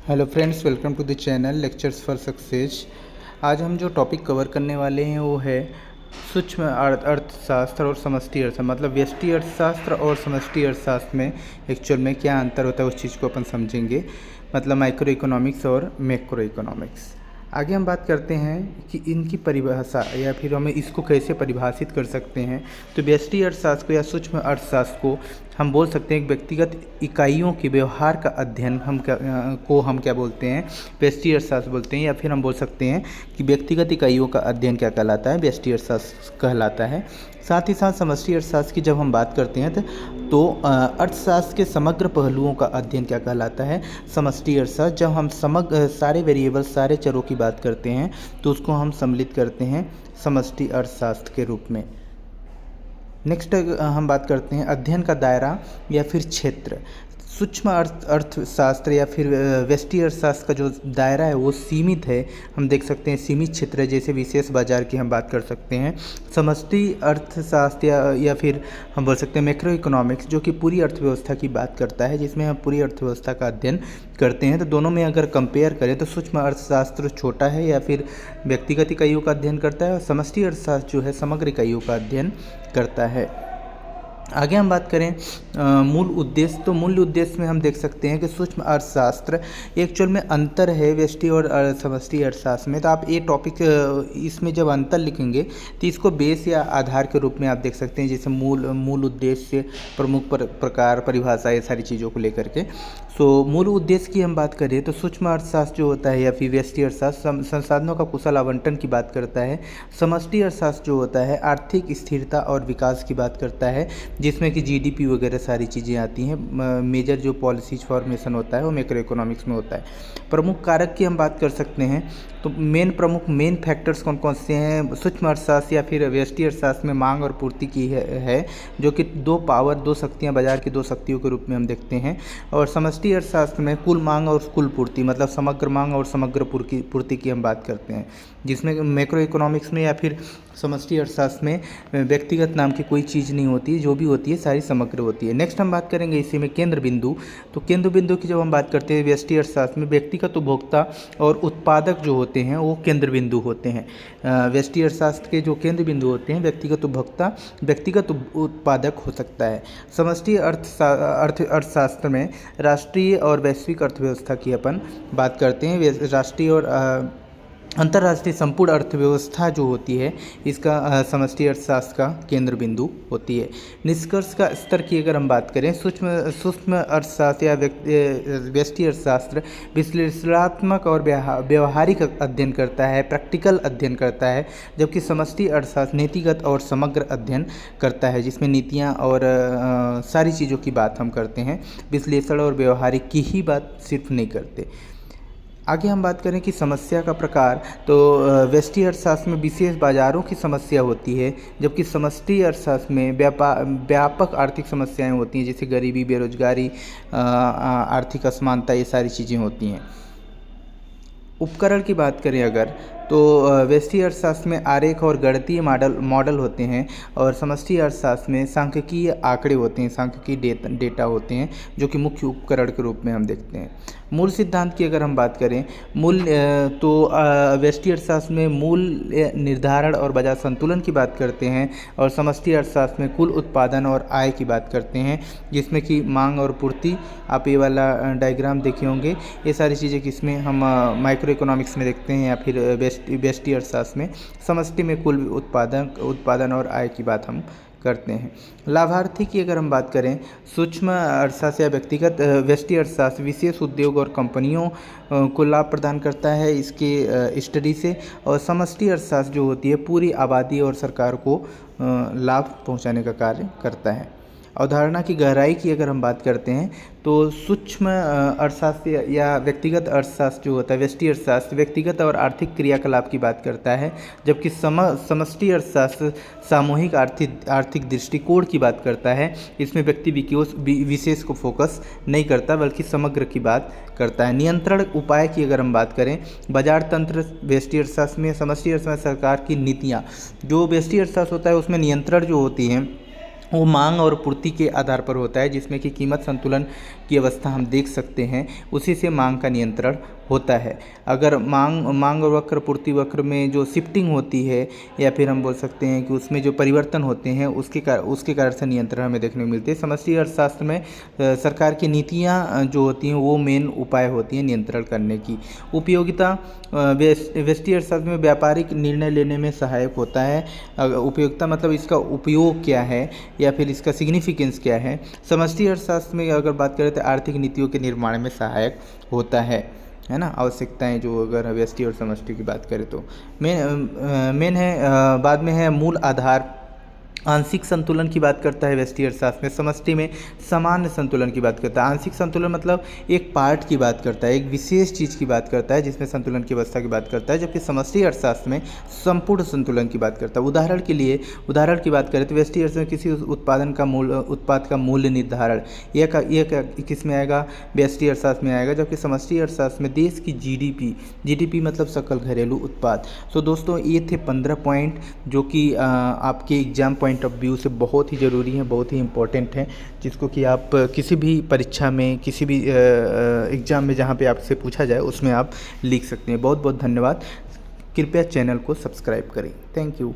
Hello friends, welcome to the channel lectures for success. आज हम जो टॉपिक कवर करने वाले हैं वो है सूक्ष्म अर्थशास्त्र और समष्टि अर्थशास्त्र। मतलब व्यष्टि अर्थशास्त्र और समष्टि अर्थशास्त्र में एक्चुअल में क्या अंतर होता है उस चीज़ को अपन समझेंगे। मतलब माइक्रो इकोनॉमिक्स और मैक्रो इकोनॉमिक्स। आगे हम बात करते हैं कि इनकी परिभाषा या फिर हमें इसको कैसे परिभाषित कर सकते हैं। तो व्यष्टि अर्थशास्त्र को या सूक्ष्म अर्थशास्त्र को हम बोल सकते हैं कि व्यक्तिगत इकाइयों के व्यवहार का अध्ययन हम क्या बोलते हैं, व्यष्टि अर्थशास्त्र बोलते हैं। या फिर हम बोल सकते हैं कि व्यक्तिगत इकाइयों का अध्ययन क्या कहलाता है, व्यष्टि अर्थशास्त्र कहलाता है। साथ ही साथ समष्टि अर्थशास्त्र की जब हम बात करते हैं तो अर्थशास्त्र के समग्र पहलुओं का अध्ययन क्या कहलाता है, समष्टि अर्थशास्त्र। जब हम समग्र सारे वेरिएबल सारे चरों की बात करते हैं तो उसको हम सम्मिलित करते हैं समष्टि अर्थशास्त्र के रूप में। नेक्स्ट हम बात करते हैं अध्ययन का दायरा या फिर क्षेत्र। सूक्ष्म अर्थशास्त्र या फिर व्यष्टि अर्थशास्त्र का जो दायरा है वो सीमित है। हम देख सकते हैं सीमित क्षेत्र है, जैसे विशेष बाजार की हम बात कर सकते हैं। समष्टि अर्थशास्त्र या फिर हम बोल सकते हैं मैक्रो इकोनॉमिक्स, जो कि पूरी अर्थव्यवस्था की बात करता है, जिसमें हम पूरी अर्थव्यवस्था का अध्ययन करते हैं। तो दोनों में अगर कंपेयर करें तो सूक्ष्म अर्थशास्त्र छोटा है या फिर व्यक्तिगत इकाइयों का अध्ययन करता है, और समष्टि अर्थशास्त्र जो है समग्र इकाइयों का अध्ययन करता है। आगे हम बात करें मूल उद्देश्य। तो मूल उद्देश्य में हम देख सकते हैं कि सूक्ष्म अर्थशास्त्र एक्चुअल में अंतर है व्यष्टि और समष्टि अर्थशास्त्र में। तो आप ये टॉपिक इसमें जब अंतर लिखेंगे तो इसको बेस या आधार के रूप में आप देख सकते हैं, जैसे मूल उद्देश्य, प्रमुख प्रकार, परिभाषा, ये सारी चीज़ों को लेकर के। मूल उद्देश्य की हम बात करें तो सूक्ष्म अर्थशास्त्र जो होता है या फिर व्यष्टि अर्थशास्त्र संसाधनों का कुशल आवंटन की बात करता है। समष्टि अर्थशास्त्र जो होता है आर्थिक स्थिरता और विकास की बात करता है, जिसमें कि जीडीपी वगैरह सारी चीज़ें आती हैं। मेजर जो पॉलिसीज फॉर्मेशन होता है वो मैक्रो इकोनॉमिक्स में होता है। प्रमुख कारक की हम बात कर सकते हैं तो मेन फैक्टर्स कौन कौन से हैं सूक्ष्म अर्थशास्त्र या फिर व्यष्टि अर्थशास्त्र में? मांग और पूर्ति की है जो कि दो शक्तियाँ, बाजार की दो शक्तियों के रूप में हम देखते हैं। और समष्टि अर्थशास्त्र में कुल मांग और कुल पूर्ति, मतलब समग्र मांग और समग्र पूर्ति की हम बात करते हैं, जिसमें मैक्रो इकोनॉमिक्स में या फिर समष्टि अर्थशास्त्र में व्यक्तिगत नाम की कोई चीज़ नहीं होती है, जो भी होती है सारी समग्र होती है। नेक्स्ट हम बात करेंगे इसी में केंद्र बिंदु। तो केंद्र बिंदु की जब हम बात करते हैं व्यष्टि अर्थशास्त्र में व्यक्तिगत उपभोक्ता और उत्पादक जो होते हैं वो केंद्र बिंदु होते हैं। व्यष्टि अर्थशास्त्र के जो केंद्र बिंदु होते हैं व्यक्तिगत उपभोक्ता, व्यक्तिगत उत्पादक हो सकता है। समष्टि अर्थशास्त्र में राष्ट्रीय और वैश्विक अर्थव्यवस्था की अपन बात करते हैं। राष्ट्रीय और अंतर्राष्ट्रीय संपूर्ण अर्थव्यवस्था जो होती है इसका समष्टि अर्थशास्त्र का केंद्र बिंदु होती है। निष्कर्ष का स्तर की अगर हम बात करें, सूक्ष्म अर्थशास्त्र या व्यष्टि अर्थशास्त्र विश्लेषणात्मक और व्यवहारिक अध्ययन करता है, प्रैक्टिकल अध्ययन करता है, जबकि समष्टि अर्थशास्त्र नीतिगत और समग्र अध्ययन करता है, जिसमें नीतियाँ और सारी चीज़ों की बात हम करते हैं, विश्लेषण और व्यवहारिक की ही बात सिर्फ नहीं करते। आगे हम बात करें कि समस्या का प्रकार, तो व्यष्टि अर्थशास्त्र में विशेष बाजारों की समस्या होती है, जबकि समष्टि अर्थशास्त्र में व्यापक आर्थिक समस्याएं होती हैं, जैसे गरीबी, बेरोजगारी, आर्थिक असमानता, ये सारी चीज़ें होती हैं। उपकरण की बात करें अगर तो व्यष्टि अर्थशास्त्र में आरेख और गणितीय मॉडल होते हैं, और समष्टि अर्थशास्त्र में सांख्यिकीय आंकड़े होते हैं, सांख्यिकीय डेटा होते हैं, जो कि मुख्य उपकरण के रूप में हम देखते हैं। मूल सिद्धांत की अगर हम बात करें, तो व्यष्टि अर्थशास्त्र में मूल निर्धारण और बाजार संतुलन की बात करते हैं, और समष्टि अर्थशास्त्र में कुल उत्पादन और आय की बात करते हैं, जिसमें कि मांग और पूर्ति, आप ये वाला डायग्राम देखे होंगे, ये सारी चीज़ें किसमें हम माइक्रो इकोनॉमिक्स में देखते हैं या फिर व्यष्टि अर्थशास्त्र में। समष्टि में कुल उत्पादन और आय की बात हम करते हैं। लाभार्थी की अगर हम बात करें, सूक्ष्म अर्थशास्त्र या व्यक्तिगत व्यष्टि अर्थशास्त्र विशेष उद्योग और कंपनियों को लाभ प्रदान करता है इसके स्टडी से, और समष्टि अर्थशास्त्र जो होती है पूरी आबादी और सरकार को लाभ पहुंचाने का कार्य करता है। अवधारणा की गहराई की अगर हम बात करते हैं तो सूक्ष्म अर्थशास्त्र या व्यक्तिगत अर्थशास्त्र जो होता है, व्यष्टि अर्थशास्त्र व्यक्तिगत और आर्थिक क्रियाकलाप की बात करता है, जबकि समष्टि अर्थशास्त्र सामूहिक आर्थिक दृष्टिकोण की बात करता है। इसमें व्यक्ति विशेष को फोकस नहीं करता बल्कि समग्र की बात करता है। नियंत्रण उपाय की अगर हम बात करें, बाजार तंत्र व्यष्टि अर्थशास्त्र में, समष्टि अर्थशास्त्र सरकार की नीतियाँ। जो व्यष्टि अर्थशास्त्र होता है उसमें नियंत्रण जो होती हैं वो मांग और पूर्ति के आधार पर होता है, जिसमें कि कीमत संतुलन की अवस्था हम देख सकते हैं, उसी से मांग का नियंत्रण होता है। अगर मांग वक्र पूर्ति वक्र में जो शिफ्टिंग होती है, या फिर हम बोल सकते हैं कि उसमें जो परिवर्तन होते हैं, उसके कारण से नियंत्रण हमें देखने को मिलते हैं। समष्टि अर्थशास्त्र में सरकार की नीतियाँ जो होती हैं वो मेन उपाय होती हैं नियंत्रण करने की। उपयोगिता व्यष्टि अर्थशास्त्र में व्यापारिक निर्णय लेने में सहायक होता है। उपयोगिता मतलब इसका उपयोग क्या है या फिर इसका सिग्निफिकेंस क्या है। समष्टि अर्थशास्त्र में अगर बात करें तो आर्थिक नीतियों के निर्माण में सहायक होता है ना। आवश्यकताएं जो अगर व्यष्टि और समष्टि की बात करें तो मेन है। बाद में है मूल आधार। आंशिक संतुलन की बात करता है व्यष्टि अर्थशास्त्र में। समष्टि में सामान्य संतुलन की बात करता है। आंशिक संतुलन मतलब एक पार्ट की बात करता है, एक विशेष चीज़ की बात करता है जिसमें संतुलन की अवस्था की बात करता है, जबकि समष्टि अर्थशास्त्र में संपूर्ण संतुलन की बात करता है। उदाहरण की बात करें तो व्यष्टि अर्थशास्त्र में किसी उत्पाद का मूल्य निर्धारण यह किस में आएगा, व्यष्टि अर्थशास्त्र में आएगा, जबकि समष्टि अर्थशास्त्र में देश की जीडीपी मतलब सकल घरेलू उत्पाद। तो दोस्तों ये थे 15 पॉइंट जो कि आपके एग्जाम पॉइंट ऑफ व्यू से बहुत ही ज़रूरी हैं, बहुत ही इंपॉर्टेंट हैं, जिसको कि आप किसी भी परीक्षा में, किसी भी एग्ज़ाम में जहाँ पे आपसे पूछा जाए उसमें आप लिख सकते हैं। बहुत बहुत धन्यवाद। कृपया चैनल को सब्सक्राइब करें। Thank you.